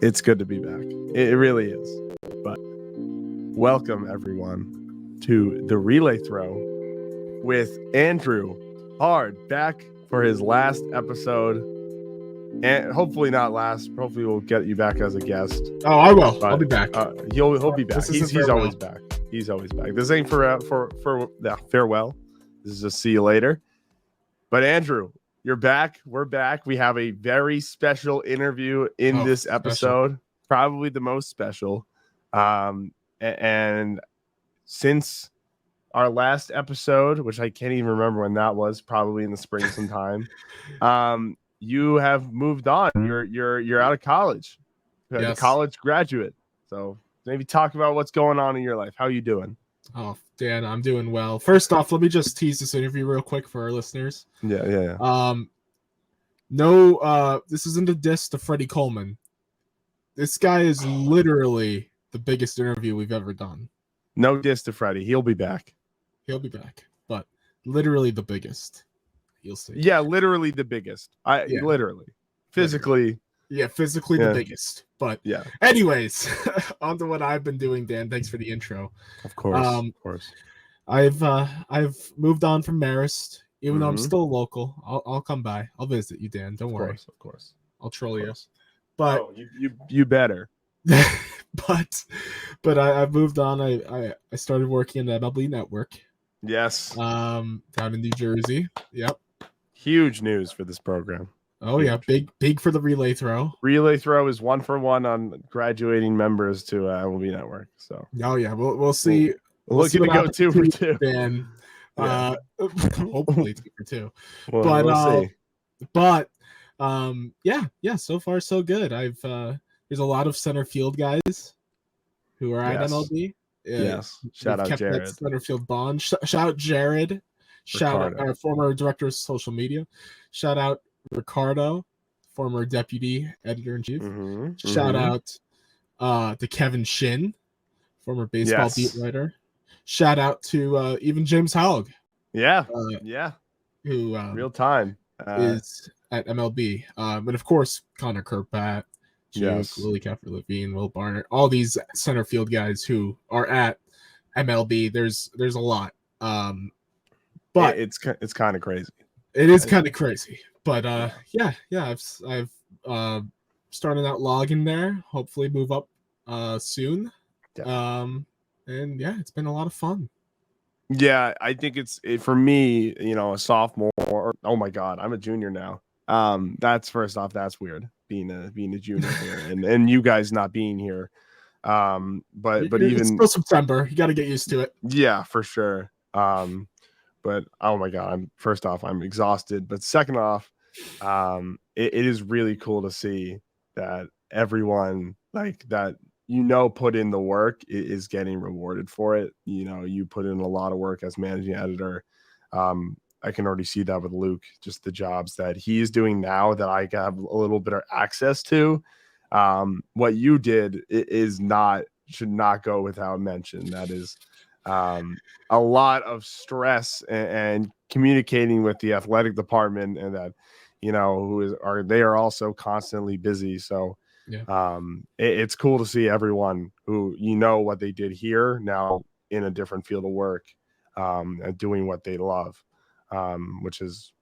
It's good to be back. It really is. But welcome, everyone, to the Relay Throw with Andrew Hard back for his last episode. And hopefully not last. Hopefully we'll get you back as a guest. Oh, I will. But, I'll be back. He'll be back. He's always back. He's always back. This ain't for farewell. This is a see you later. But Andrew, you're back. We're back. We have a very special interview in this episode. Probably the most special. And since our last episode, which I can't even remember when that was, probably in the spring sometime, you have moved on. You're out of college. You're a college graduate. So maybe talk about what's going on in your life. How are you doing? Oh, Dan, I'm doing well. First off, let me just tease this interview real quick for our listeners. Yeah. This isn't a diss to Freddie Coleman. This guy is literally the biggest interview we've ever done. No diss to Freddie. He'll be back. But literally the biggest. You'll see. Yeah, literally the biggest. Literally. Physically. Yeah, physically the biggest. But yeah. Anyways, on to what I've been doing, Dan. Thanks for the intro. Of course. I've moved on from Marist, even though I'm still local. I'll come by. I'll visit you, Dan. Don't worry. Of course. I'll troll you. But you better. but I've moved on. I started working in the MLB Network. Yes. Down in New Jersey. Yep. Huge news for this program. Oh yeah, big for the Relay Throw. Relay Throw is 1-for-1 on graduating members to MLB Network. So. Oh yeah, we'll see. We're looking to go 2 for 2. Dan. Hopefully 2 for 2. Well, we'll see. But yeah. So far so good. There's a lot of center field guys who are at MLB. Yes. Shout out Jared. Center field bond. Shout out Jared. Shout out our former director of social media. Shout out Ricardo, former deputy editor-in-chief. Shout out to Kevin Shin, former baseball beat writer. Shout out to even James Haug. Who real time is at MLB. And of course, Connor Kirkpat, Willie Keffer-Levine, Will Barnett, all these center field guys who are at MLB. There's a lot. But it's kind of crazy. It is kind of crazy. But I've started out logging there. Hopefully move up soon. And yeah, it's been a lot of fun. Yeah, I think for me, a sophomore. Oh my God, I'm a junior now. That's first off, that's weird being a junior here, and you guys not being here. But even it's still September, you got to get used to it. Yeah, for sure. But oh my God, I'm exhausted. But second off, it is really cool to see that everyone that put in the work is getting rewarded for it. You put in a lot of work as managing editor. I can already see that with Luke, just the jobs that he's doing now that I have a little bit of access to. What you did should not go without mention. That is a lot of stress and communicating with the athletic department, and that they are also constantly busy. So it's cool to see everyone who what they did here now in a different field of work, and doing what they love, which is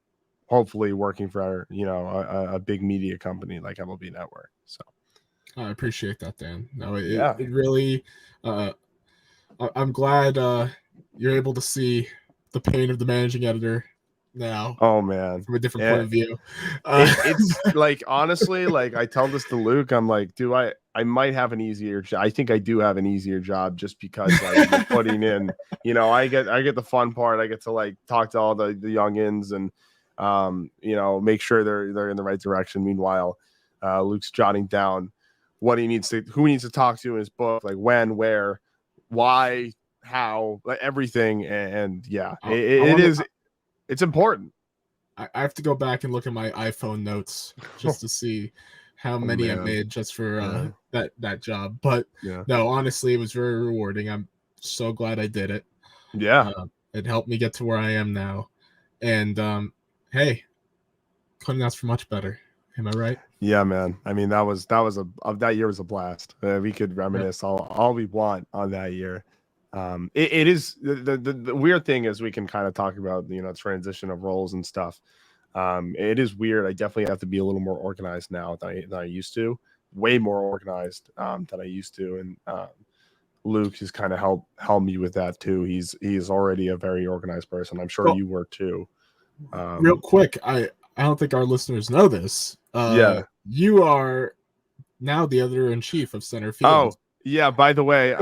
hopefully working for a big media company like MLB Network. So I appreciate that, Dan. No, it really. I'm glad you're able to see the pain of the managing editor now. Oh man, from a different point of view. It's like, honestly, like I tell this to Luke, I'm like, I might have an easier job. I think I do have an easier job just because I'm putting in, I get the fun part. I get to talk to all the youngins and make sure they're in the right direction. Meanwhile, Luke's jotting down who he needs to talk to in his book, like when, where, why, how, everything. And it's important. I have to go back and look at my iPhone notes just to see how many I made just for that job. But no, honestly, it was very rewarding. I'm so glad I did it. Yeah. It helped me get to where I am now. And hey, couldn't ask for much better. Am I right? Yeah, man. I mean, that year was a blast. We could reminisce all we want on that year. It is the weird thing is we can kind of talk about transition of roles and stuff. It is weird. I definitely have to be a little more organized now than I used to. Way more organized than I used to, and Luke has kind of helped me with that too. He's already a very organized person. I'm sure you were too. Real quick, I don't think our listeners know this. Yeah. You are now the editor-in-chief of Center Field. Oh, yeah. By the way,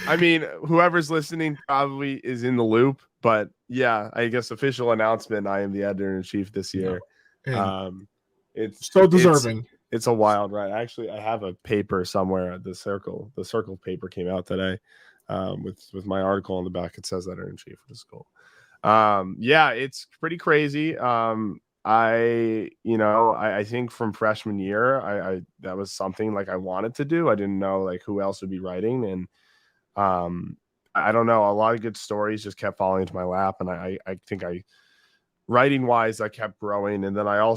I mean, whoever's listening probably is in the loop, but yeah, I guess official announcement. I am the editor-in-chief this year. It's so deserving. It's a wild ride. Actually, I have a paper somewhere at the Circle. The Circle paper came out today, with my article on the back. It says editor-in-chief, which is cool. Yeah, it's pretty crazy. I think from freshman year, I that was something like I wanted to do. I didn't know like who else would be writing, and I don't know. A lot of good stories just kept falling into my lap, and I think writing wise, I kept growing. And then I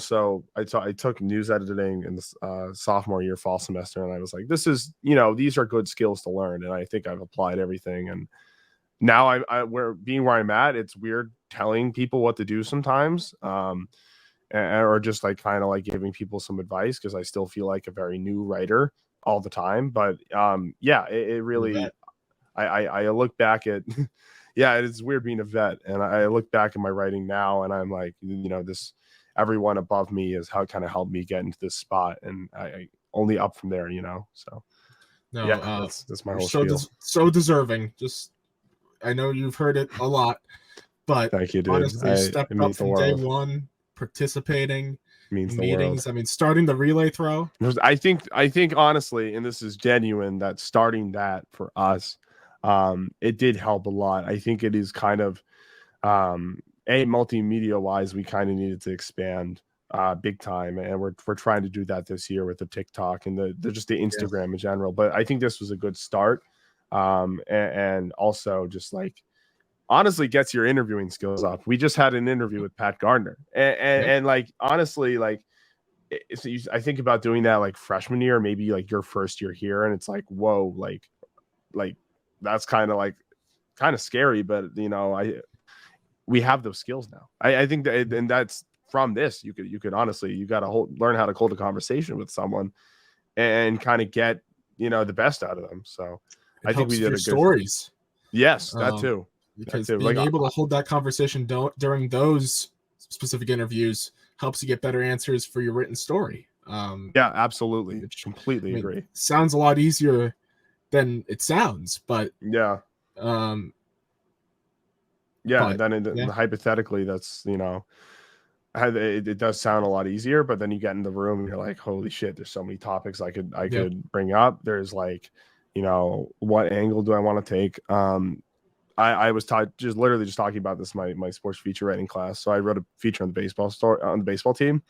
took news editing in the sophomore year, fall semester, and I was like, this is these are good skills to learn, and I think I've applied everything. And now where I'm at, it's weird telling people what to do sometimes. Or just like kind of like giving people some advice because I still feel like a very new writer all the time. But yeah, it really, I look back at, yeah, it's weird being a vet, and I look back at my writing now, and I'm like, this everyone above me is how kind of helped me get into this spot, and I only up from there, So no, yeah, that's my whole spiel. So deserving. Just I know you've heard it a lot, but thank you, dude. Honestly, stepped up from day one. Participating in meetings. I mean, starting the relay throw. I think honestly, and this is genuine, that starting that for us, it did help a lot. I think it is kind of multimedia wise, we kind of needed to expand big time, and we're trying to do that this year with the TikTok and the just the Instagram in general. But I think this was a good start, and also just like honestly gets your interviewing skills up. We just had an interview with Pat Gardner, and like honestly, like I think about doing that like freshman year, maybe like your first year here, and it's like whoa, like that's kind of scary, but we have those skills now. I think that, and that's from this. You could honestly, you got to learn how to hold a conversation with someone and kind of get the best out of them. So I think we did a good stories. Yes, that too. Because being able to hold that conversation during those specific interviews helps you get better answers for your written story. Yeah, absolutely. Completely agree. Sounds a lot easier than it sounds, but yeah. Then hypothetically, that's it does sound a lot easier, but then you get in the room and you're like, holy shit, there's so many topics I could bring up. There's like, what angle do I want to take? I was just talking about this in my sports feature writing class. So I wrote a feature on the baseball team.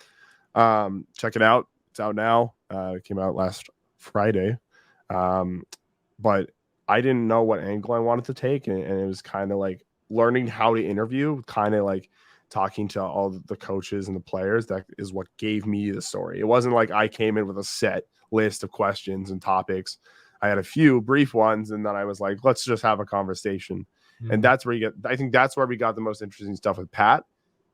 Check it out. It's out now. It came out last Friday. But I didn't know what angle I wanted to take, and it was kind of like learning how to interview, kind of like talking to all the coaches and the players. That is what gave me the story. It wasn't like I came in with a set list of questions and topics. I had a few brief ones, and then I was like, let's just have a conversation. And that's where I think that's where we got the most interesting stuff with Pat.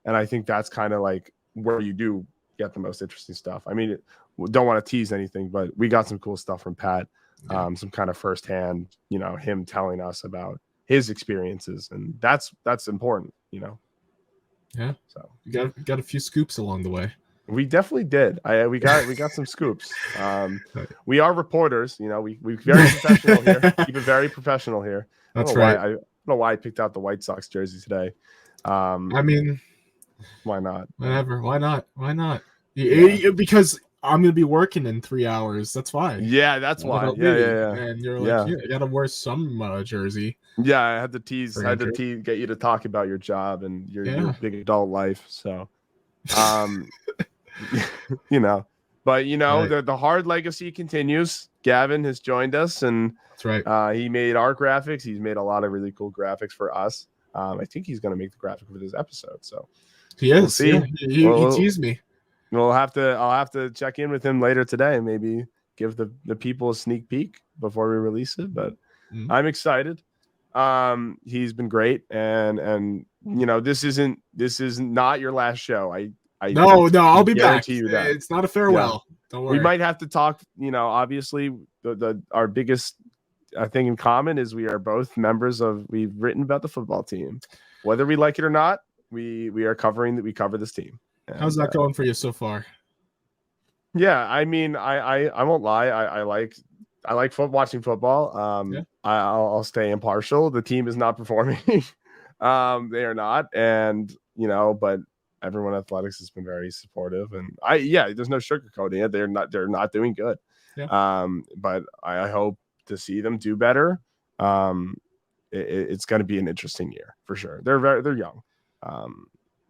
And I think that's kind of like where you do get the most interesting stuff. I mean, don't want to tease anything, but we got some cool stuff from Pat, some kind of firsthand, him telling us about his experiences. And that's important, Yeah. So you got a few scoops along the way. We definitely did. We got some scoops. We are reporters, we very professional here. Keep it very professional here. That's right. I don't know why I picked out the White Sox jersey today. I mean, why not? Whatever. Why not? Yeah. Because I'm gonna be working in 3 hours. That's why. Yeah, that's why. Yeah. And you're like, I gotta wear some jersey. Yeah, I had to get you to talk about your job and your big adult life. So, but right. the hard legacy continues. Gavin has joined us, and that's right. He made our graphics. He's made a lot of really cool graphics for us. I think he's going to make the graphic for this episode. So he is. We'll see. He teased me. I'll have to check in with him later today. Maybe give the people a sneak peek before we release it. But I'm excited. He's been great, and this isn't not your last show. I no, I'll be back. You that it's not a farewell. Yeah. Don't worry. We might have to talk. Obviously, our biggest thing in common is we are both members of. We've written about the football team, whether we like it or not. We cover this team. And, how's that going for you so far? Yeah, I mean, I won't lie. I like watching football. I'll stay impartial. The team is not performing. They are not, and but everyone athletics has been very supportive, and there's no sugarcoating it. They're not doing good. Yeah. But I hope to see them do better. It's going to be an interesting year for sure. They're young.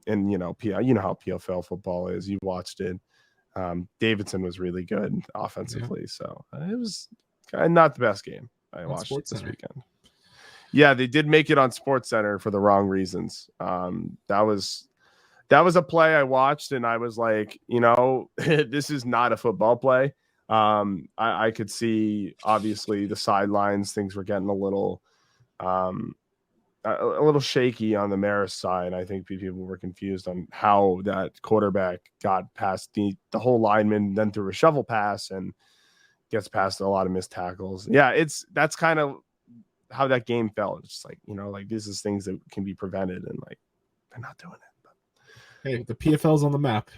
And how PFL football is. You watched it. Davidson was really good offensively, so it was not the best game I watched this weekend. Yeah, they did make it on SportsCenter for the wrong reasons. That was a play I watched, and I was like, this is not a football play. I could see obviously the sidelines, things were getting a little shaky on the Marist side. I think people were confused on how that quarterback got past the whole lineman, then threw a shovel pass and gets past a lot of missed tackles. Yeah, that's kind of how that game felt. It's just like, this is things that can be prevented, and like they're not doing it. But hey, the PFL's on the map.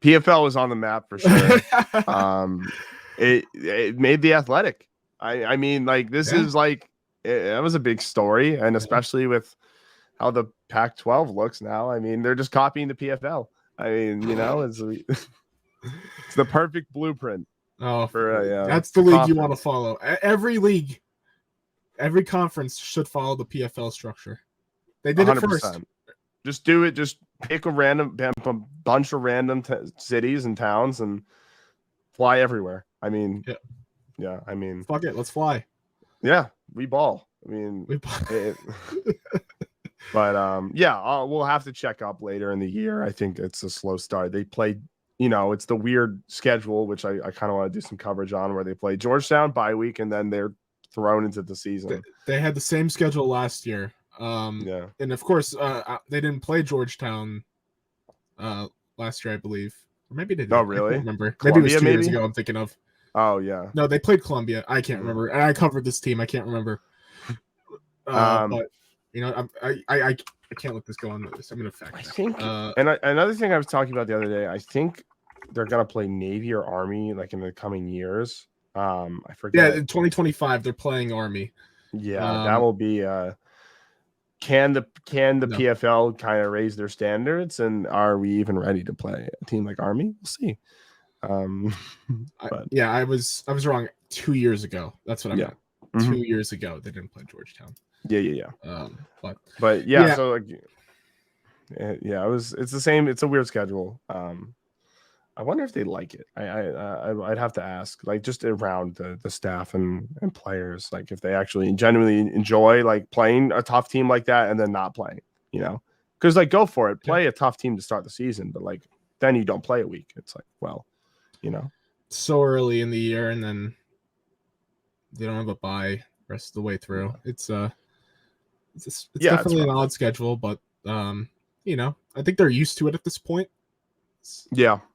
PFL is on the map for sure. It made the Athletic. I mean, like this is like. That was a big story, and especially with how the Pac-12 looks now. I mean, they're just copying the PFL. I mean, it's the perfect blueprint. That's the league conference you want to follow. Every league, every conference should follow the PFL structure. They did 100%. It first. Just do it. Just pick a bunch of random cities and towns and fly everywhere. I mean, yeah. I mean, fuck it, let's fly. Yeah, we ball. I mean, but we'll have to check up later in the year. I think it's a slow start. They played, it's the weird schedule, which I kind of want to do some coverage on, where they play Georgetown bye week and then they're thrown into the season. They had the same schedule last year. And of course, they didn't play Georgetown last year, I believe. Or maybe they did. Oh, really? I can't remember. Columbia, maybe it was 2 years ago I'm thinking of. Oh, yeah. No, they played Columbia. I can't remember. And I covered this team. I can't remember. But, I can't let this go on this. I'm going to fact check. I think, another thing I was talking about the other day, I think they're going to play Navy or Army like in the coming years. I forget. Yeah, in 2025, they're playing Army. Yeah, that will be can the PFL kind of raise their standards, and are we even ready to play a team like Army? We'll see. I was wrong 2 years ago. That's what I meant. 2 years ago, they didn't play Georgetown. Yeah. But yeah. So like, it's the same. It's a weird schedule. I wonder if they like it. I'd have to ask, like, just around the staff and players, like if they actually genuinely enjoy like playing a tough team like that and then not playing, because like go for it, play a tough team to start the season, but like then you don't play a week. It's like, well, so early in the year, and then they don't have a bye rest of the way through. It's definitely an odd schedule, but I think they're used to it at this point.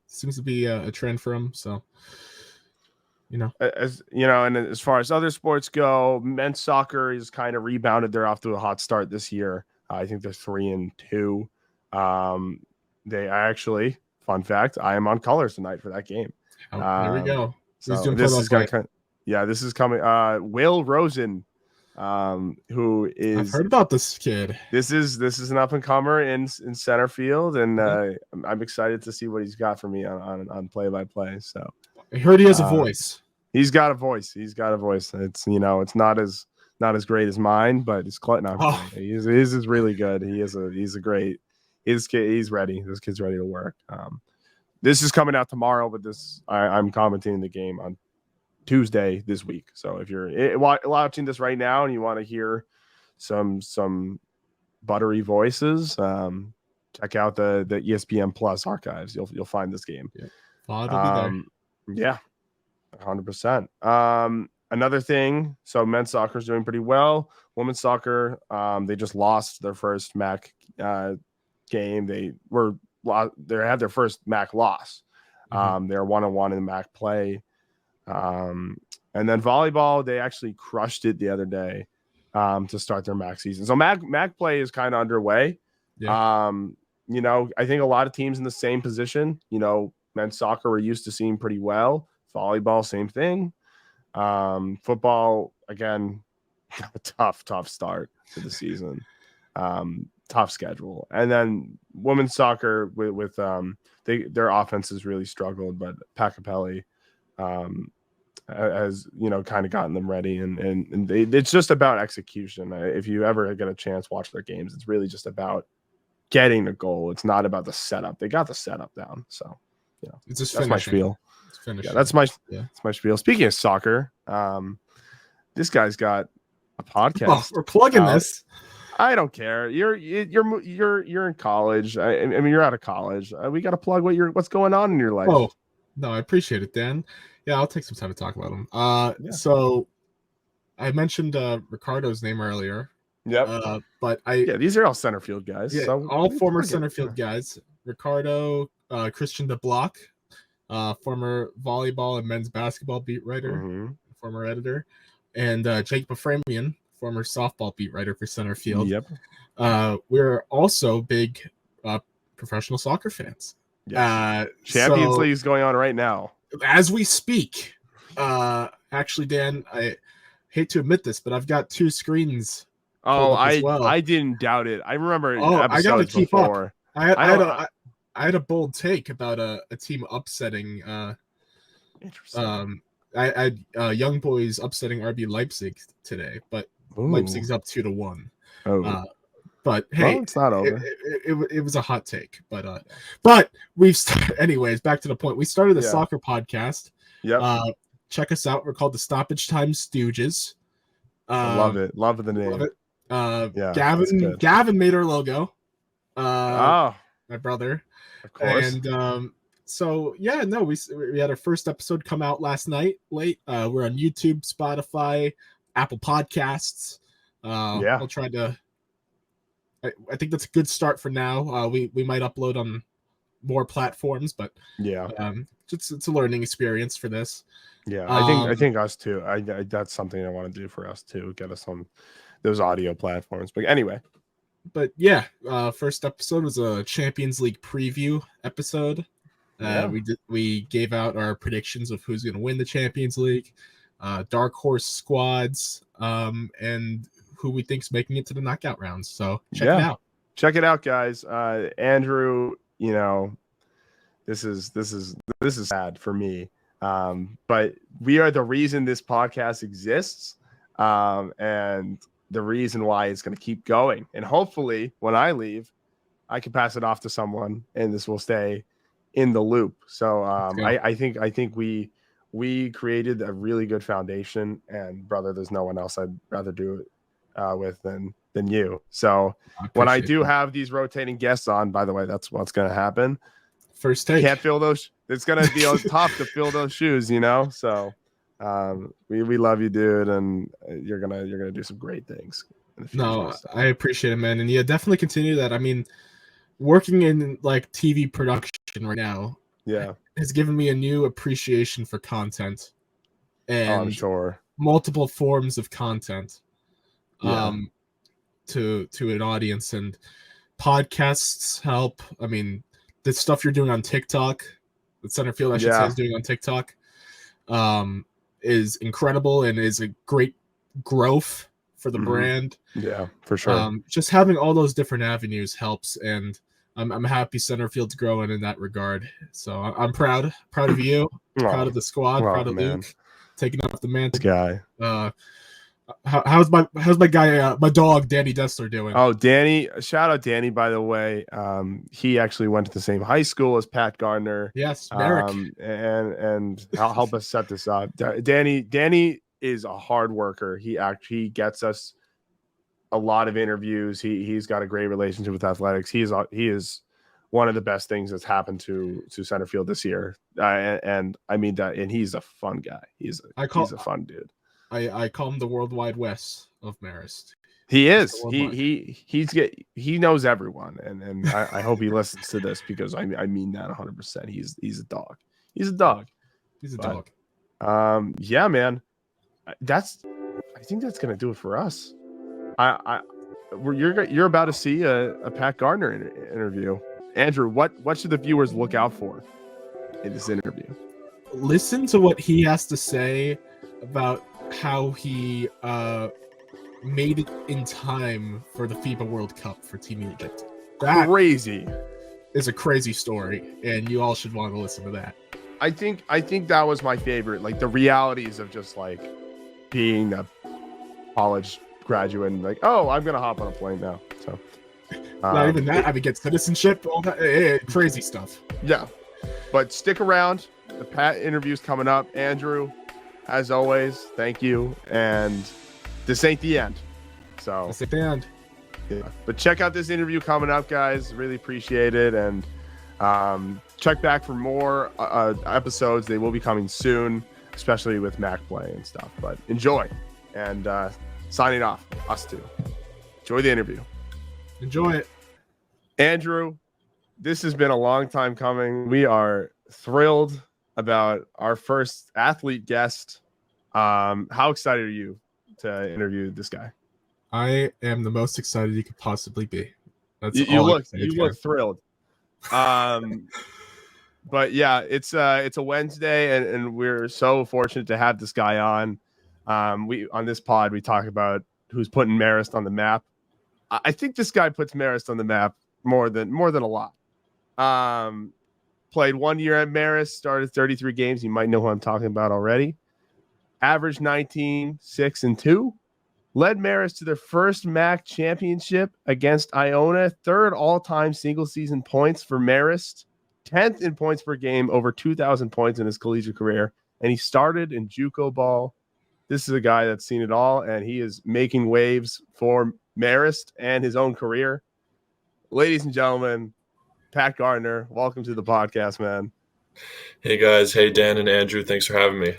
Seems to be a trend for them. So, as and as far as other sports go, men's soccer is kind of rebounded. They're off to a hot start this year. I think they're 3-2. They actually, fun fact, I am on colors tonight for that game. Here we go. So this is coming. Will Rosen, who is, I've heard about this kid. This is an up and comer in center field, and I'm excited to see what he's got for me on play by play. So I heard he has a voice. He's got a voice. It's it's not as great as mine, but it's his is really good. He's ready. This kid's ready to work. This is coming out tomorrow, but I'm commenting the game on Tuesday this week. So if you're watching this right now and you want to hear some buttery voices, check out the ESPN Plus archives. You'll find this game. Yeah. It'll be there. Yeah, 100%. Another thing, so men's soccer is doing pretty well. Women's soccer, they just lost their first MAC game. They had their first MAC loss. They're 1-1 in the MAC play. And then volleyball, they actually crushed it the other day to start their MAC season. So MAC play is kind of underway. Yeah. I think a lot of teams in the same position. Men's soccer we're used to seeing pretty well. Volleyball, same thing. Football, again, a tough start to the season. Tough schedule. And then women's soccer with their offense has really struggled, but Pacapelli has kind of gotten them ready, and it's just about execution. If you ever get a chance, watch their games. It's really just about getting the goal. It's not about the setup. They got the setup down. So it's just that's finishing. My spiel. Yeah, that's my spiel. Speaking of soccer, this guy's got a podcast. Oh, we're plugging this. I don't care. You're in college. I mean, you're out of college. We got to plug what's going on in your life. Oh, no, I appreciate it, Dan. Yeah, I'll take some time to talk about him. So I mentioned Ricardo's name earlier. Yep. But these are all center field guys. Yeah, so all former center field guys. Ricardo, Christian DeBlock, former volleyball and men's basketball beat writer, former editor, and Jake Beframian, former softball beat writer for center field. Yep. We're also big professional soccer fans. Yes. Champions League is going on right now as we speak. Actually, Dan, I hate to admit this, but I've got 2 screens. I didn't doubt it. I remember I got to keep before. Up. I had a bold take about a team upsetting. Interesting. I had Young Boys upsetting RB Leipzig today, but Leipzig's up 2-1. But hey, it's not over. It was a hot take, but we've anyways. Back to the point. We started a soccer podcast. Yep. Check us out. We're called the Stoppage Time Stooges. I love it. Love the name. Love it. Gavin made our logo. My brother. Of course. And we had our first episode come out last night late. We're on YouTube, Spotify, Apple Podcasts. We'll try to. I think that's a good start for now. We might upload on more platforms, but it's a learning experience for this. Yeah, I think us too. That's something I want to do for us too. Get us on those audio platforms. But anyway. But first episode was a Champions League preview episode. We gave out our predictions of who's going to win the Champions League, dark horse squads, and who we think's making it to the knockout rounds. So check it out. Check it out, guys. Andrew, this is sad for me. But we are the reason this podcast exists. And the reason why it's going to keep going. And hopefully when I leave, I can pass it off to someone and this will stay in the loop. So I think we created a really good foundation, and brother, there's no one else I'd rather do it with than you. So when I do have these rotating guests on, by the way, that's what's going to happen. First take. Can't fill those. It's going to be tough to fill those shoes, So we love you, dude, and you're gonna do some great things in the future. No, I appreciate it, man, and definitely continue that. I mean, working in like TV production right now, has given me a new appreciation for content, and I'm sure multiple forms of content, to an audience, and podcasts help. I mean, the stuff you're doing on TikTok, the center field, I should say, is doing on TikTok, is incredible and is a great growth for the brand. Yeah, for sure. Just having all those different avenues helps, and I'm happy center field's growing in that regard. So I'm proud of you, proud of the squad, proud of Luke taking up the mantle. Guy. How's my guy, my dog Danny Dessler doing? Oh, Danny! Shout out Danny, by the way. He actually went to the same high school as Pat Gardner. Yes, Merrick. And help us set this up. Danny is a hard worker. He gets us a lot of interviews. He's got a great relationship with athletics. He is one of the best things that's happened to center field this year. And I mean that, and he's a fun guy. He's a fun dude. I call him the World Wide Wes of Marist. He is. He knows everyone, and I hope he listens to this because I mean that 100%. He's a dog. He's a dog. He's a dog. Yeah, man. I think that's gonna do it for us. You're about to see a Pat Gardner interview. Andrew, what should the viewers look out for in this interview? Listen to what he has to say about how he made it in time for the FIBA World Cup for Team Egypt. That crazy is a crazy story, and you all should want to listen to that. I think that was my favorite, like the realities of just like being a college graduate and like, oh, I'm gonna hop on a plane now. So not even that, I mean, get citizenship, all that crazy stuff. Yeah, but stick around. The Pat interview's coming up. Andrew, as always, thank you. And this ain't the end. So this ain't the end. Yeah. But check out this interview coming up, guys. Really appreciate it. And check back for more episodes. They will be coming soon, especially with Mac Play and stuff. But enjoy. And signing off, us two. Enjoy the interview. Enjoy it. Andrew, this has been a long time coming. We are thrilled about our first athlete guest. How excited are you to interview this guy? I am the most excited you could possibly be. That's you look thrilled. But yeah, it's a Wednesday, and we're so fortunate to have this guy on. We on this pod we talk about who's putting Marist on the map. I think this guy puts Marist on the map more than a lot. Played 1 year at Marist, started 33 games. You might know who I'm talking about already. Averaged 19, 6, and 2. Led Marist to their first MAC championship against Iona. Third all-time single-season points for Marist. 10th in points per game, over 2,000 points in his collegiate career. And he started in JUCO ball. This is a guy that's seen it all, and he is making waves for Marist and his own career. Ladies and gentlemen, Pat Gardner, welcome to the podcast, man. Hey guys, hey Dan and Andrew, thanks for having me.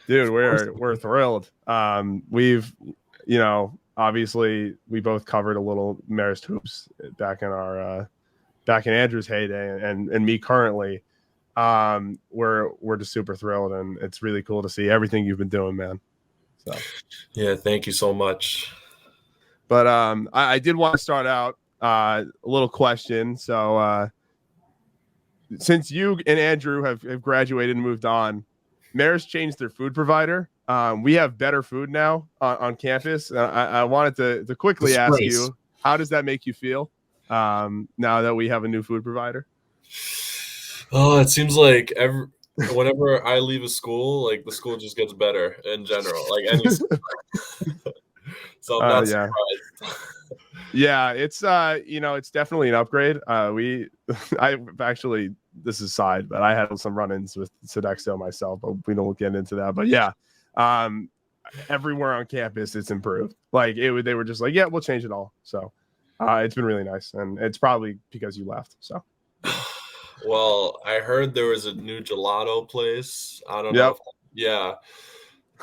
Dude, we're thrilled. We've, obviously we both covered a little Marist hoops back in Andrew's heyday and me currently. We're just super thrilled, and it's really cool to see everything you've been doing, man. So yeah, thank you so much. But I did want to start out a little question. So since you and Andrew have graduated and moved on, Marist changed their food provider. We have better food now on campus. I wanted to quickly ask you, how does that make you feel now that we have a new food provider? Oh, it seems like whenever I leave a school, like the school just gets better in general, like any school. So I'm not surprised. Yeah, it's it's definitely an upgrade. I actually, this is side, but I had some run-ins with Sodexo myself, but we don't get into that. But yeah, everywhere on campus it's improved. Like they were just like, yeah, we'll change it all. So it's been really nice, and it's probably because you left. So. Well, I heard there was a new gelato place. I don't know. Yeah.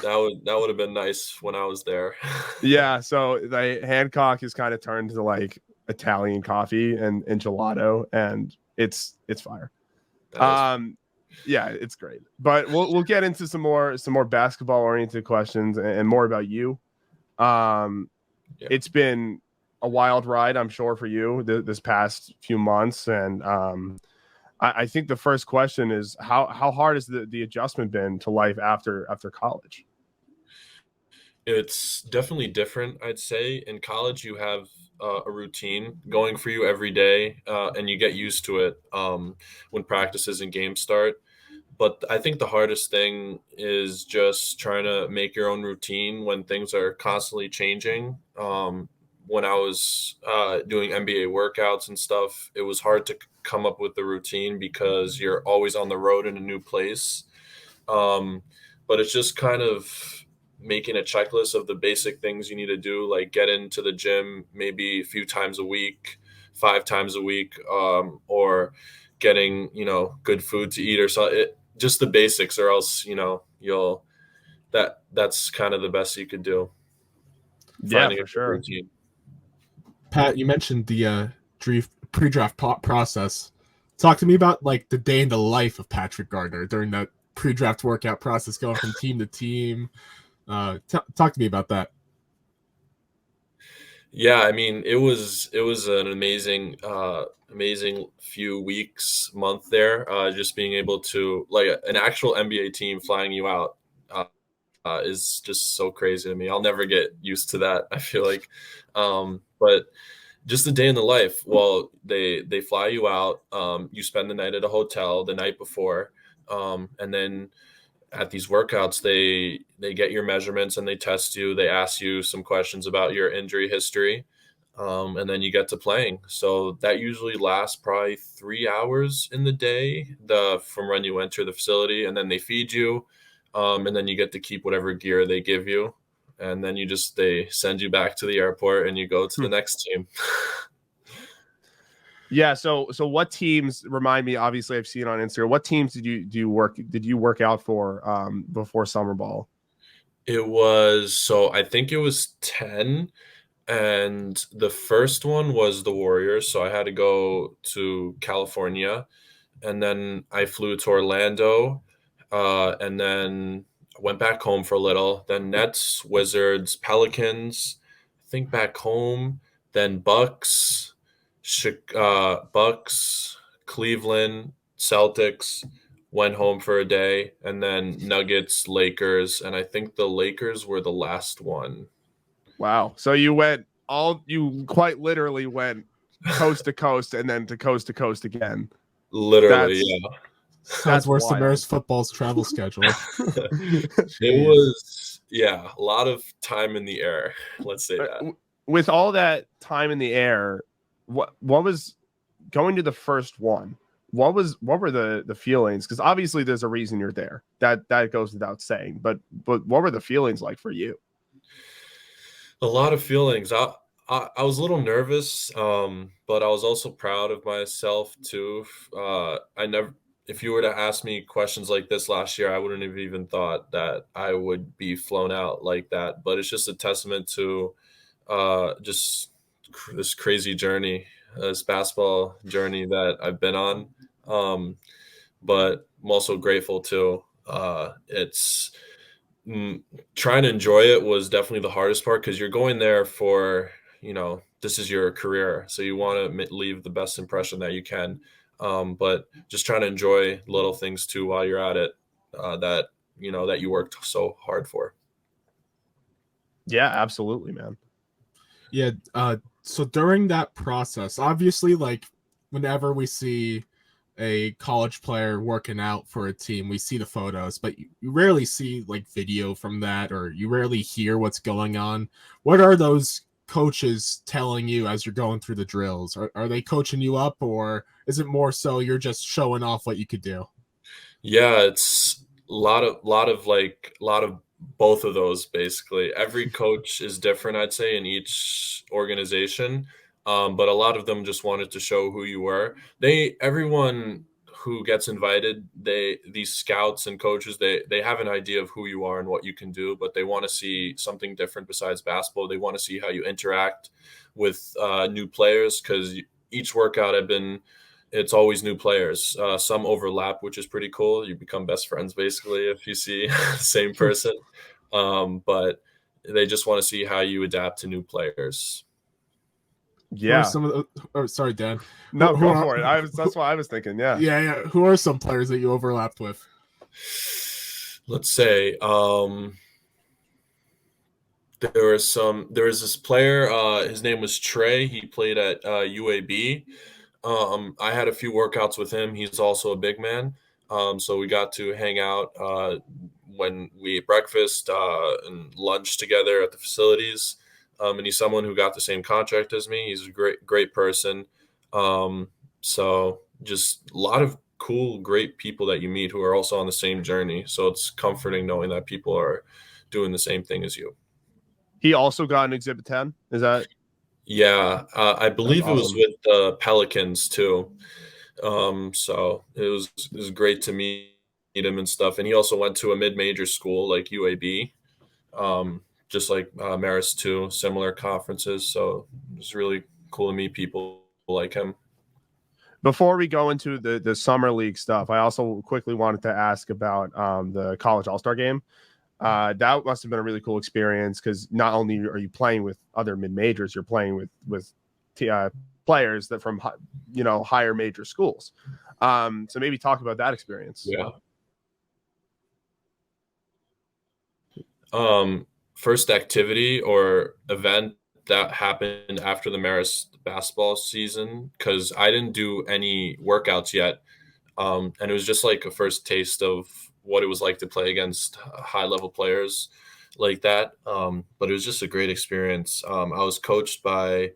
That would have been nice when I was there. Yeah, so the Hancock is kind of turned to like Italian coffee and gelato, and it's fire. Yeah, it's great. But we'll get into some more basketball oriented questions and more about you. It's been a wild ride, I'm sure, for you this past few months, and I think the first question is how hard has the adjustment been to life after college? It's definitely different, I'd say. In college, you have a routine going for you every day, and you get used to it when practices and games start. But I think the hardest thing is just trying to make your own routine when things are constantly changing. When I was doing NBA workouts and stuff, it was hard to come up with the routine because you're always on the road in a new place. But it's just kind of making a checklist of the basic things you need to do, like get into the gym maybe a few times a week, 5 times a week, or getting, good food to eat or so. Just the basics, or else, that's kind of the best you could do. Yeah, Finding a for good sure. routine. Pat, you mentioned the pre-draft process. Talk to me about like the day in the life of Patrick Gardner during that pre-draft workout process, going from team to team. Talk to me about that. Yeah, I mean, it was an amazing few weeks, month there. Just being able to, like, an actual NBA team flying you out is just so crazy to me. I'll never get used to that, I feel like. But just the day in the life. Well, they fly you out. You spend the night at a hotel the night before, and then at these workouts they get your measurements and they test you. They ask you some questions about your injury history, and then you get to playing. So that usually lasts probably 3 hours in the day, from when you enter the facility, and then they feed you, and then you get to keep whatever gear they give you, and then they send you back to the airport and you go to the next team. Yeah. So what teams, remind me? Obviously, I've seen on Instagram. What teams did you work out for before summer ball? I think it was 10, and the first one was the Warriors. So I had to go to California, and then I flew to Orlando, and then went back home for a little. Then Nets, Wizards, Pelicans, I think back home. Then Bucks, Cleveland, Celtics. Went home for a day, and then Nuggets, Lakers, and I think the Lakers were the last one. Wow. So you quite literally went coast to coast and then to coast again. Literally, That's yeah. Sounds that's worse than wild. Maris football's travel schedule. It was, yeah, a lot of time in the air. Let's say that. With all that time in the air, what was going to the first one? What were the feelings? Because obviously there's a reason you're there. That goes without saying. But what were the feelings like for you? A lot of feelings. I was a little nervous, but I was also proud of myself too. I never, if you were to ask me questions like this last year, I wouldn't have even thought that I would be flown out like that. But it's just a testament to just this crazy journey, this basketball journey that I've been on. But I'm also grateful too. It's Trying to enjoy it was definitely the hardest part, because you're going there for, this is your career, so you want to leave the best impression that you can. But just trying to enjoy little things too while you're at it, that you worked so hard for. Yeah, absolutely, man. Yeah. So during that process, obviously, like whenever we see a college player working out for a team, we see the photos, but you rarely see like video from that, or you rarely hear what's going on. What are those coaches telling you as you're going through the drills? Are they coaching you up, or is it more so you're just showing off what you could do? Yeah, it's a lot of both of those basically. Every coach is different, I'd say, in each organization. But a lot of them just wanted to show who you were. Everyone who gets invited, these scouts and coaches, they have an idea of who you are and what you can do, but they want to see something different besides basketball. They want to see how you interact with new players, because each workout it's always new players. Some overlap, which is pretty cool. You become best friends basically if you see the same person. But they just want to see how you adapt to new players. Who are Yeah. some of the? Oh, sorry, Dan. No, go for it. That's what I was thinking. Yeah. Yeah. Who are some players that you overlapped with? Let's say there was this player. His name was Trey. He played at UAB. I had a few workouts with him. He's also a big man. So we got to hang out when we ate breakfast and lunch together at the facilities. And he's someone who got the same contract as me. He's a great person. So just a lot of cool, great people that you meet who are also on the same journey. So it's comforting knowing that people are doing the same thing as you. He also got an Exhibit 10. Is that? Yeah, I believe it was awesome. with the Pelicans too. So it was great to meet him and stuff. And he also went to a mid-major school like UAB, just like Marist too, similar conferences. So it was really cool to meet people like him. Before we go into the summer league stuff, I also quickly wanted to ask about the college all-star game. That must have been a really cool experience because not only are you playing with other mid-majors, you're playing with players that from higher major schools. So maybe talk about that experience. Yeah. First activity or event that happened after the Marist basketball season, because I didn't do any workouts yet. And it was just like a first taste of what it was like to play against high level players like that. But it was just a great experience. I was coached by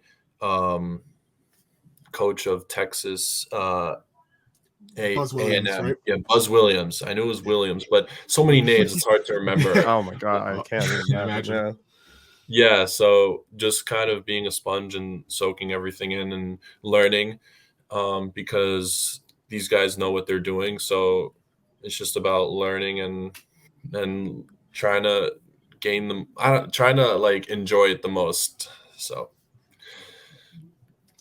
coach of Texas, Buzz Williams, A&M. right? Yeah, Buzz Williams. I knew it was Williams, but so many names, it's hard to remember. Oh my God, I can't even imagine. Yeah. Yeah, so just kind of being a sponge and soaking everything in and learning, because these guys know what they're doing. So it's just about learning and trying to gain them. Trying to like enjoy it the most. So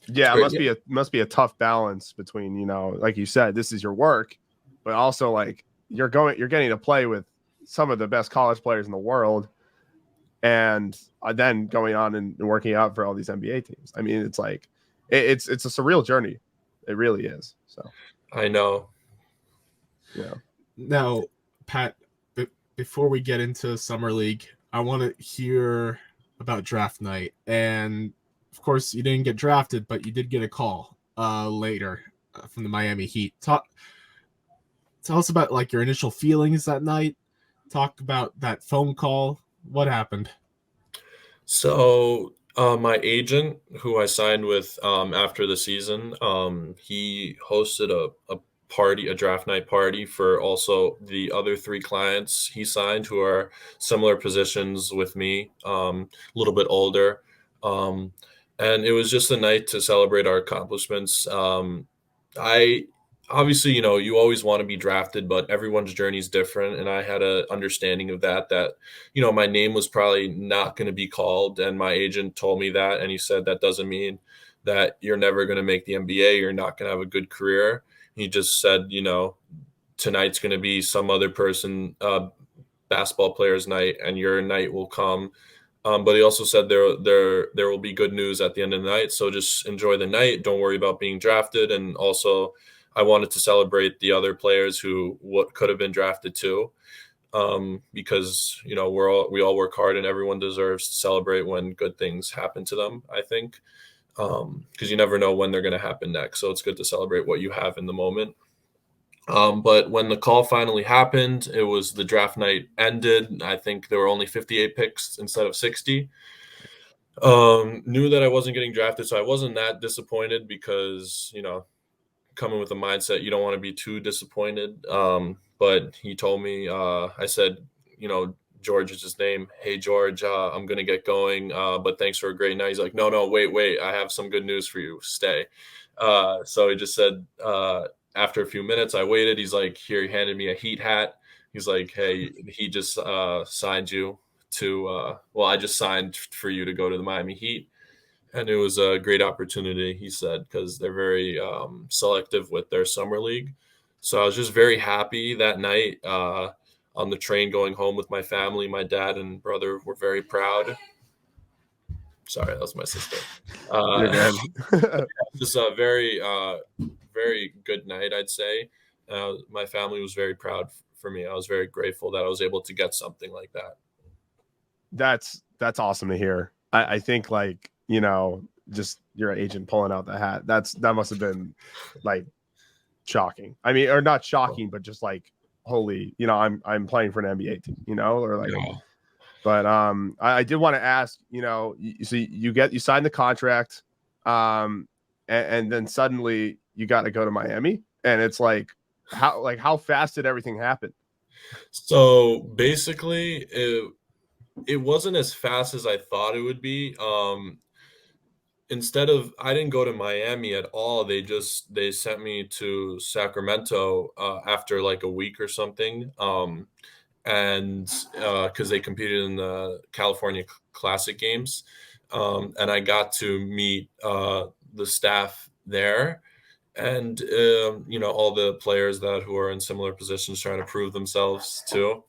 yeah, it must be a tough balance between, like you said, this is your work, but also like you're getting to play with some of the best college players in the world. And then going on and working out for all these NBA teams. I mean, it's like it's a surreal journey. It really is. So I know. Yeah. Now, Pat, before we get into summer league, I want to hear about draft night. And of course, you didn't get drafted, but you did get a call later from the Miami Heat. Tell us about like your initial feelings that night. Talk about that phone call. What happened? So my agent, who I signed with after the season, he hosted a party, a draft night party for also the other three clients he signed who are similar positions with me, a little bit older. And it was just a night to celebrate our accomplishments. I obviously, you always want to be drafted, but everyone's journey is different. And I had a understanding of that, my name was probably not going to be called. And my agent told me that. And he said, that doesn't mean that you're never going to make the NBA. You're not going to have a good career. He just said, tonight's going to be some other person, basketball player's night, and your night will come. But he also said there will be good news at the end of the night. So just enjoy the night. Don't worry about being drafted. And also, I wanted to celebrate the other players who could have been drafted too, because we all work hard and everyone deserves to celebrate when good things happen to them. I think because you never know when they're going to happen next. So it's good to celebrate what you have in the moment. But when the call finally happened, it was the draft night ended. I think there were only 58 picks instead of 60. Knew that I wasn't getting drafted, so I wasn't that disappointed because, coming with a mindset, you don't want to be too disappointed. But he told me, I said, George is his name. Hey, George, I'm going to get going, but thanks for a great night. He's like, no, wait. I have some good news for you. Stay. So he just said, after a few minutes, I waited. He's like, here, he handed me a Heat hat. He's like, hey, he just signed you to, I just signed for you to go to the Miami Heat. And it was a great opportunity, he said, because they're very selective with their summer league. So I was just very happy that night on the train going home with my family. My dad and brother were very proud. Sorry, that was my sister. Just a very, very good night, I'd say. My family was very proud for me. I was very grateful that I was able to get something like that. That's awesome to hear. I think just your agent pulling out the hat. That must have been like shocking. I mean, or not shocking, but just like, holy, I'm playing for an NBA team, or like. Yeah. But I did want to ask, so you signed the contract, and then suddenly you got to go to Miami, and it's like how fast did everything happen? So basically, it wasn't as fast as I thought it would be. I didn't go to Miami at all. They sent me to Sacramento after like a week or something. And because they competed in the California Classic games, and I got to meet the staff there, and all the players that who are in similar positions trying to prove themselves too.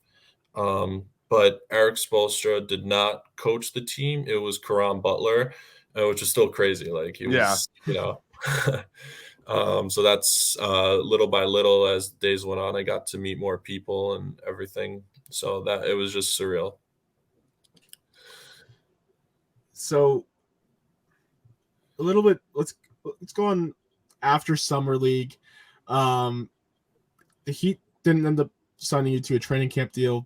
But Eric Spoelstra did not coach the team. It was Karan Butler, which is still crazy. Like he Yeah. was, so that's little by little as days went on, I got to meet more people and everything. So that it was just surreal. So a little bit, let's go on after Summer League. The Heat didn't end up signing you to a training camp deal,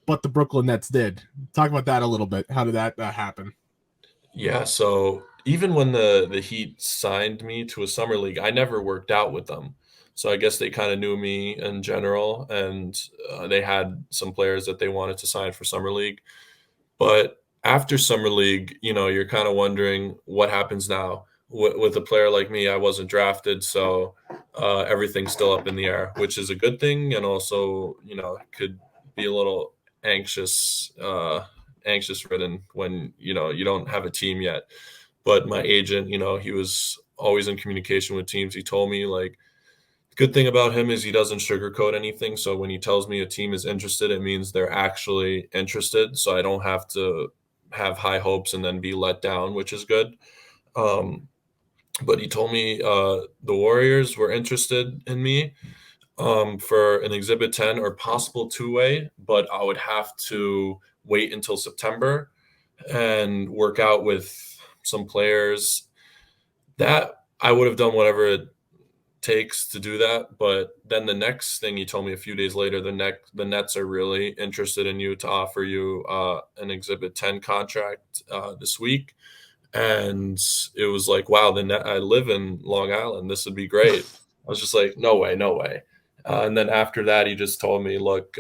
but the Brooklyn Nets did. Talk about that a little bit. How did that happen? Yeah, so even when the Heat signed me to a summer league, I never worked out with them. So I guess they kind of knew me in general, and they had some players that they wanted to sign for summer league. But after summer league, you're kind of wondering what happens now. With a player like me, I wasn't drafted, so everything's still up in the air, which is a good thing, and also, could be a little anxious, anxious ridden when you don't have a team yet. But my agent, he was always in communication with teams. He told me like the good thing about him is he doesn't sugarcoat anything. So when he tells me a team is interested, it means they're actually interested. So I don't have to have high hopes and then be let down, which is good. Um, but he told me the Warriors were interested in me for an Exhibit 10 or possible two-way, but I would have to wait until September and work out with some players. That I would have done whatever it takes to do that. But then the next thing he told me a few days later, the Nets are really interested in you to offer you an Exhibit 10 contract this week. And it was like, wow, I live in Long Island. This would be great. I was just like, no way, no way. And then after that, he just told me, look,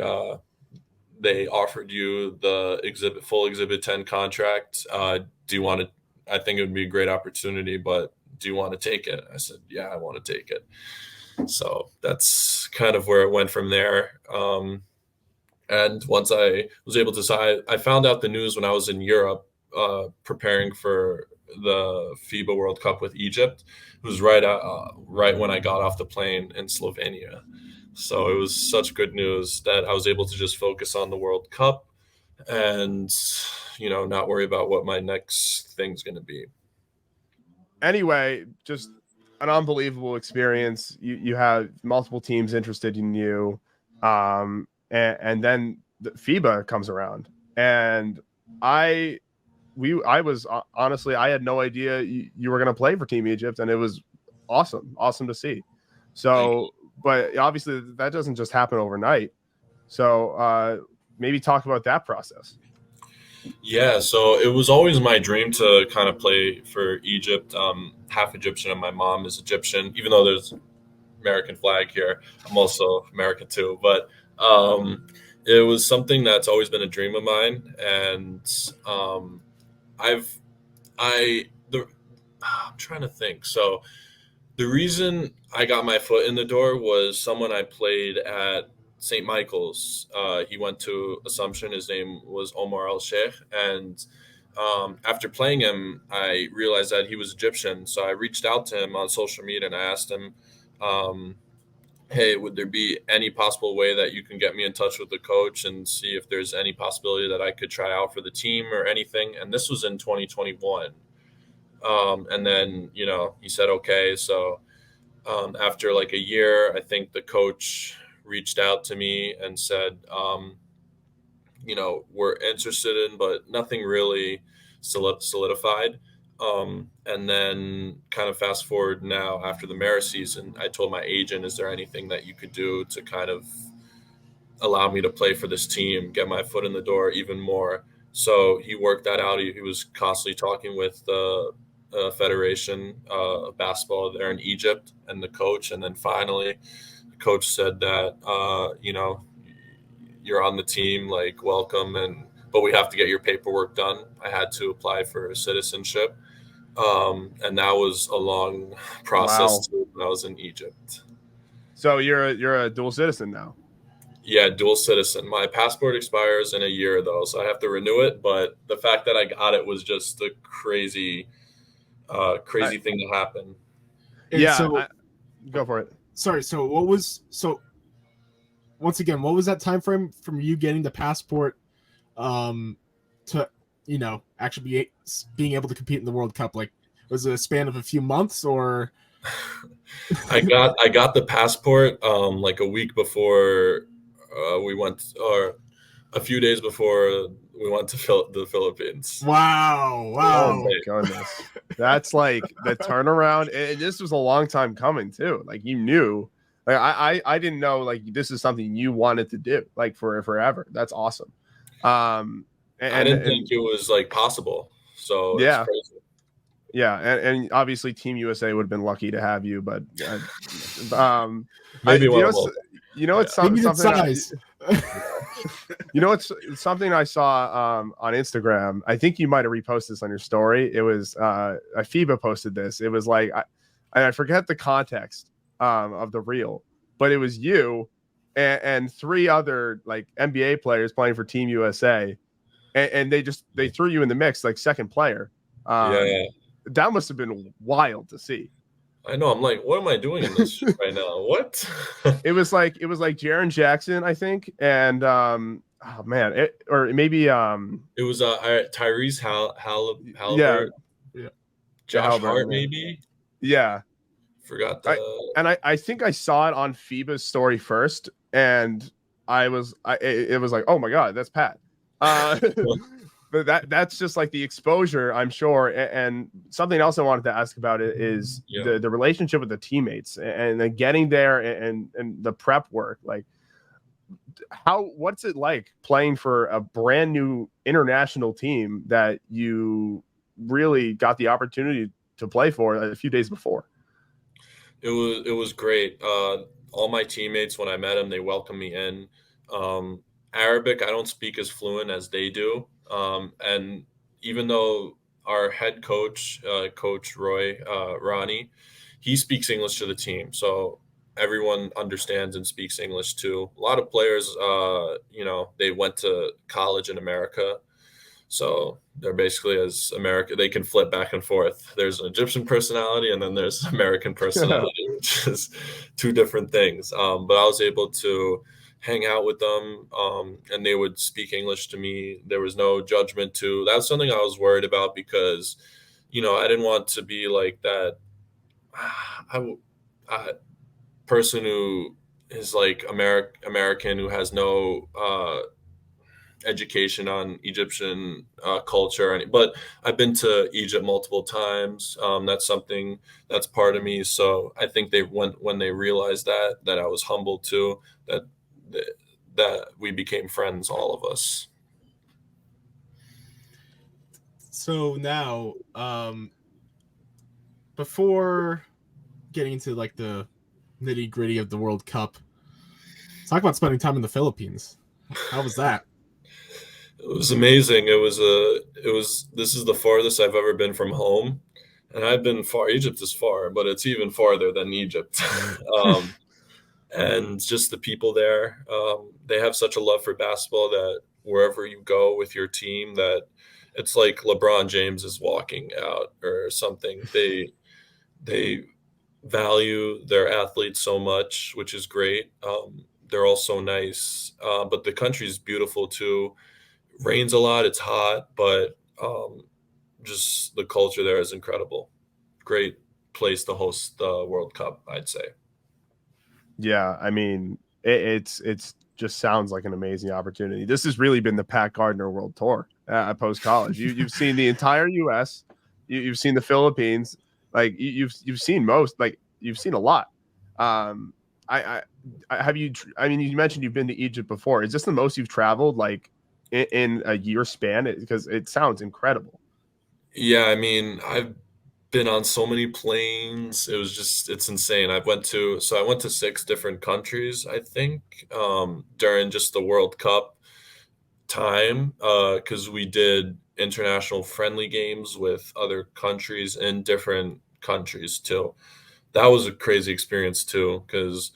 they offered you the full Exhibit 10 contract. Do you want to? I think it would be a great opportunity, but do you want to take it? I said, yeah, I want to take it. So that's kind of where it went from there. And once I was able to sign, I found out the news when I was in Europe preparing for the FIBA World Cup with Egypt. It was right when I got off the plane in Slovenia. So it was such good news that I was able to just focus on the World Cup and, not worry about what my next thing's going to be. Anyway, just an unbelievable experience. You have multiple teams interested in you. And then the FIBA comes around, and I was honestly, I had no idea you were going to play for Team Egypt, and it was awesome to see. So, but obviously that doesn't just happen overnight. So maybe talk about that process. Yeah, so it was always my dream to kind of play for Egypt. Half Egyptian and my mom is Egyptian, even though there's American flag here. I'm also American too, but it was something that's always been a dream of mine, and I'm trying to think. So the reason I got my foot in the door was someone I played at St. Michael's. He went to Assumption. His name was Omar Al Sheikh, and after playing him, I realized that he was Egyptian. So I reached out to him on social media and I asked him, hey, would there be any possible way that you can get me in touch with the coach and see if there's any possibility that I could try out for the team or anything? And this was in 2021. And then, he said, okay. So after like a year, I think the coach reached out to me and said, we're interested in, but nothing really solidified. And then kind of fast forward now after the Mara season, I told my agent, is there anything that you could do to kind of allow me to play for this team, get my foot in the door even more? So he worked that out. He was constantly talking with the federation of basketball there in Egypt and the coach. And then finally the coach said that, you're on the team, like welcome. And but we have to get your paperwork done. I had to apply for citizenship, and that was a long process Wow. too when I was in Egypt. So you're a dual citizen now. Yeah, dual citizen. My passport expires in a year though, so I have to renew it. But the fact that I got it was just a crazy, I, crazy thing to happen. And yeah, so, go for it. sorry. So once again, what was that time frame from you getting the passport to actually being able to compete in the World Cup? Like, was it a span of a few months or? I got the passport like a week before we went, or a few days before we went to the Philippines. Wow! Oh Wow! my goodness, that's like the turnaround. And this was a long time coming too. Like you knew, like I didn't know like this is something you wanted to do like for forever. That's awesome. I And didn't think it was like possible, so it's yeah, crazy. yeah, and obviously Team USA would have been lucky to have you, but I Maybe one of both. it's They needed something. size. It's something I saw on Instagram. I think you might have reposted this on your story. It was FIBA posted this. It was like I forget the context of the reel, but it was you and three other like NBA players playing for Team USA, and they threw you in the mix like second player. Yeah, That must have been wild to see. I know. I'm like, what am I doing in this right now? What? It was like Jaren Jackson, I think, and oh man, or maybe It was Tyrese yeah, Halliburton, Yeah. Josh Hart, Halliburton, maybe. yeah. Forgot I the. and I think I saw it on FIBA's story first, and it was like, oh my god, that's Pat. But that's just like the exposure, I'm sure. And something else I wanted to ask about it is Yeah. the relationship with the teammates and then getting there and the prep work. Like, what's it like playing for a brand new international team that you really got the opportunity to play for a few days before? It was great. All my teammates, when I met them, they welcomed me in. Arabic, I don't speak as fluent as they do, and even though our head coach, Coach Roy Ronnie, he speaks English to the team, so everyone understands and speaks English too. A lot of players, they went to college in America, so they're basically as America. They can flip back and forth. There's an Egyptian personality, and then there's American personality, which is two different things. But I was able to hang out with them, and they would speak English to me. There was no judgment too. That's something I was worried about because, I didn't want to be like that. I person who is like American who has no education on Egyptian culture. But I've been to Egypt multiple times. That's something that's part of me. So I think when they realized that I was humble too, that that we became friends, all of us. So now, before getting into like the nitty gritty of the World Cup, talk about spending time in the Philippines. How was that? It was amazing. This is the farthest I've ever been from home, and I've been far. Egypt is far, but it's even farther than Egypt. And just the people there, they have such a love for basketball that wherever you go with your team, that it's like LeBron James is walking out or something. They value their athletes so much, which is great. They're all so nice, but the country is beautiful too. Rains a lot, it's hot, but just the culture there is incredible. Great place to host the World Cup, I'd say. Yeah, I mean, it's just sounds like an amazing opportunity. This has really been the Pat Gardner World Tour post college. You've seen the entire U.S. You've seen the Philippines. Like you've seen most. Like you've seen a lot. Um, I have you. I mean, you mentioned you've been to Egypt before. Is this the most you've traveled like in a year span? Because it sounds incredible. Yeah, I mean, I've been on so many planes. It's insane. I went to 6 different countries, I think, during just the World Cup. time because we did international friendly games with other countries in different countries too. That was a crazy experience too because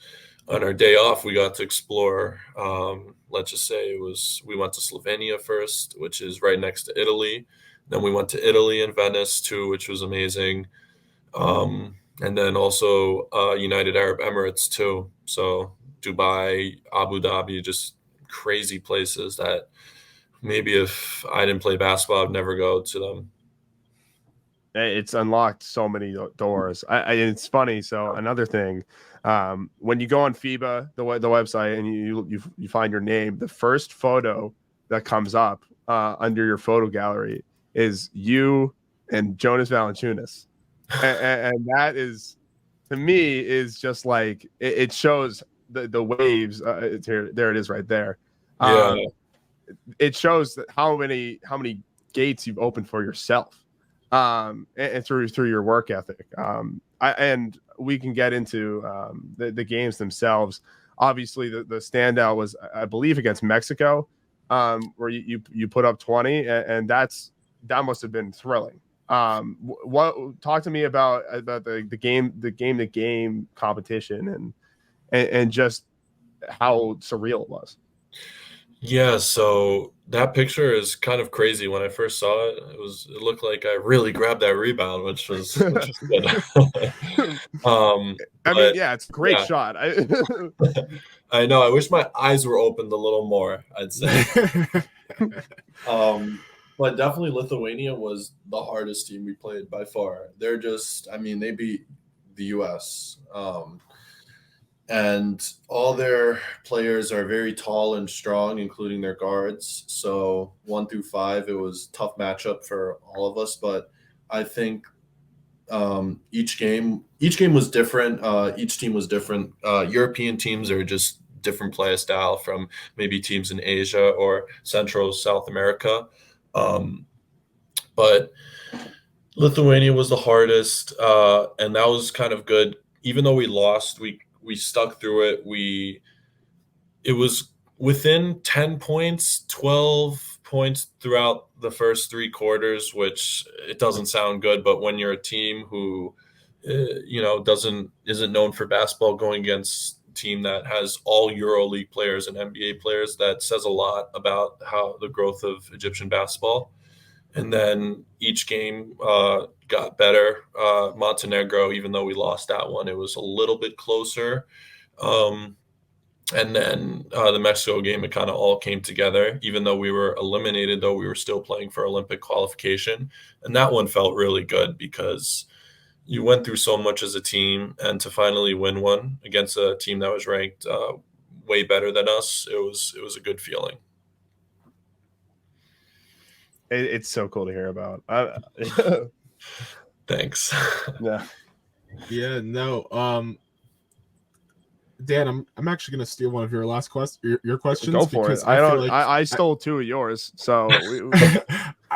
on our day off we got to explore. Let's just say we went to Slovenia first, which is right next to Italy. Then we went to Italy and Venice too, which was amazing. And then also United Arab Emirates too. So Dubai, Abu Dhabi, just crazy places that maybe if I didn't play basketball, I'd never go to them. It's unlocked so many doors. It's funny. So another thing, when you go on FIBA, the website, and you find your name, the first photo that comes up under your photo gallery is you and Jonas Valanciunas, and that is, to me, is just like it shows the waves. It's here, there it is, right there. Yeah, It shows that how many gates you've opened for yourself, and through your work ethic. And we can get into the games themselves. Obviously, the standout was, I believe, against Mexico, where you put up 20, and that must have been thrilling. What talk to me about the game competition and just how surreal it was. yeah. So that picture is kind of crazy. When I first saw it, it looked like I really grabbed that rebound, which was good. I mean, But yeah, it's a great yeah, shot. I know. I wish my eyes were opened a little more, I'd say. But definitely Lithuania was the hardest team we played by far. They're just, I mean, they beat the US. And all their players are very tall and strong, including their guards. So 1 through 5, it was a tough matchup for all of us. But I think each game was different. Each team was different. European teams are just different play style from maybe teams in Asia or Central South America. But Lithuania was the hardest, and that was kind of good. Even though we lost, we stuck through it. It was within 10 points, 12 points throughout the first 3 quarters, which it doesn't sound good, but when you're a team who isn't known for basketball, going against a team that has all EuroLeague players and NBA players, that says a lot about how the growth of Egyptian basketball. And then each game got better. Montenegro, even though we lost that one, it was a little bit closer. And then the Mexico game, it kind of all came together. Even though we were eliminated, though, we were still playing for Olympic qualification. And that one felt really good because you went through so much as a team, and to finally win one against a team that was ranked way better than us, it was a good feeling. It's so cool to hear about. Thanks. Yeah. Yeah. No. Dan, I'm actually gonna steal one of your last your questions. Go for it. I stole 2 of yours, so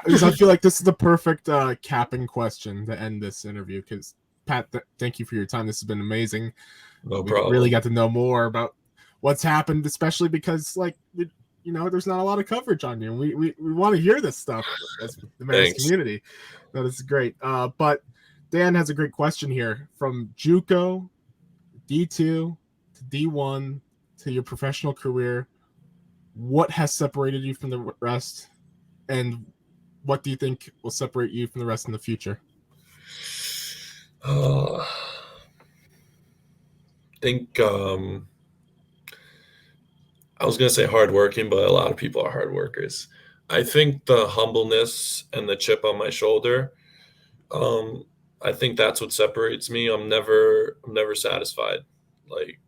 because I feel like this is the perfect capping question to end this interview. Because Pat, thank you for your time. This has been amazing. No we problem. Really got to know more about what's happened, especially because there's not a lot of coverage on you. And we want to hear this stuff as the Mariners community. No, this is great. But Dan has a great question here from JUCO, D2 to D1 to your professional career. What has separated you from the rest, and what do you think will separate you from the rest in the future? I think I was going to say hardworking, but a lot of people are hard workers. I think the humbleness and the chip on my shoulder, I think that's what separates me. I'm never satisfied. Like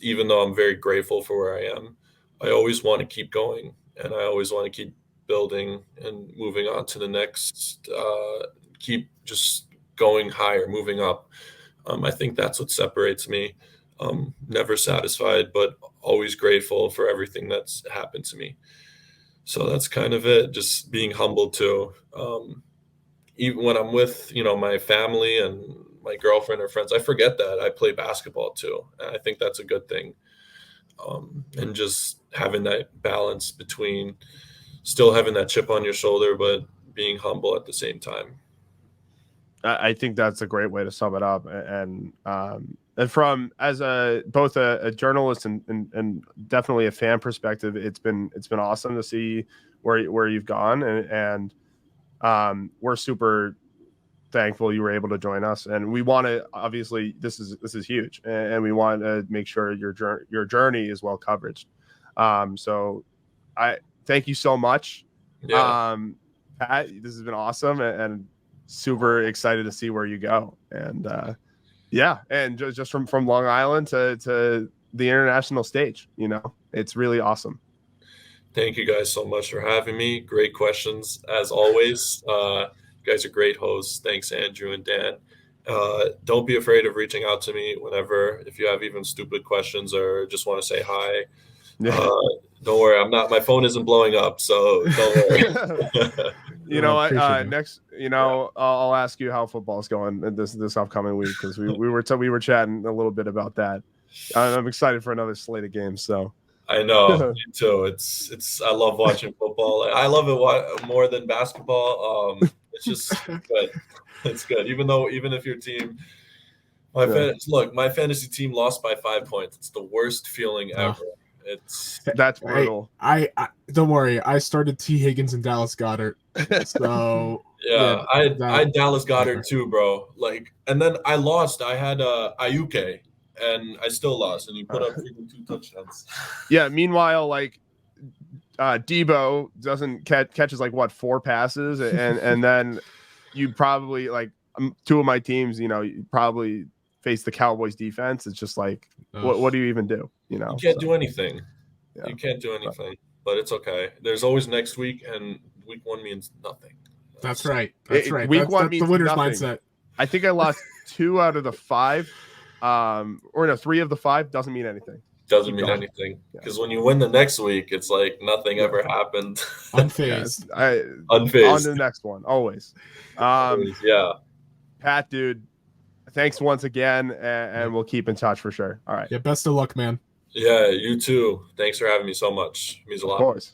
even though I'm very grateful for where I am, I always want to keep going, and I always want to keep building and moving on to the next, keep just going higher, moving up. I think that's what separates me. Never satisfied, but always grateful for everything that's happened to me. So that's kind of it. Just being humble too. Even when I'm with, my family and my girlfriend or friends, I forget that I play basketball too. And I think that's a good thing. and just having that balance between still having that chip on your shoulder, but being humble at the same time. I think that's a great way to sum it up. And from as both a journalist and definitely a fan perspective, it's been awesome to see where you've gone, and we're super thankful you were able to join us. And we want to, obviously, this is huge, and we want to make sure your journey is well covered. So I thank you so much. Yeah. Pat, this has been awesome, and super excited to see where you go. And and just from Long Island to the international stage, it's really awesome. Thank you guys so much for having me. Great questions as always. You guys are great hosts. Thanks, Andrew and Dan. Don't be afraid of reaching out to me whenever, if you have even stupid questions or just want to say hi. Yeah. Don't worry, my phone isn't blowing up, so don't worry. You know what? Next, I'll ask you how football's going this upcoming week, because we were chatting a little bit about that. I'm excited for another slate of games. So I know, me too. It's I love watching football. I love it more than basketball. It's just good. It's good, even if your team. My fantasy team lost by 5 points. It's the worst feeling ever. That's brutal. I don't worry. I started T. Higgins and Dallas Goedert. So yeah, I had Dallas Goedert too, bro. And then I lost. I had Ayuke, and I still lost. And he put up 2 touchdowns. Yeah. Meanwhile, Debo doesn't catches 4 passes, and then you probably 2 of my teams. You probably face the Cowboys defense. It's just what do you even do? You can't do anything. Yeah. You can't do anything, but it's okay. There's always next week, and week 1 means nothing. That's right. That's right. Week 1 means the winner's mindset. I think I lost 2 out of the 5, or no, 3 of the 5 doesn't mean anything. Doesn't mean anything, because when you win the next week, it's like nothing ever happened. Unfazed. Unfazed. On to the next one, always. Yeah. Pat, dude, thanks once again, and we'll keep in touch for sure. All right. Yeah, best of luck, man. Yeah, you too. Thanks for having me so much. It means a lot. Of course.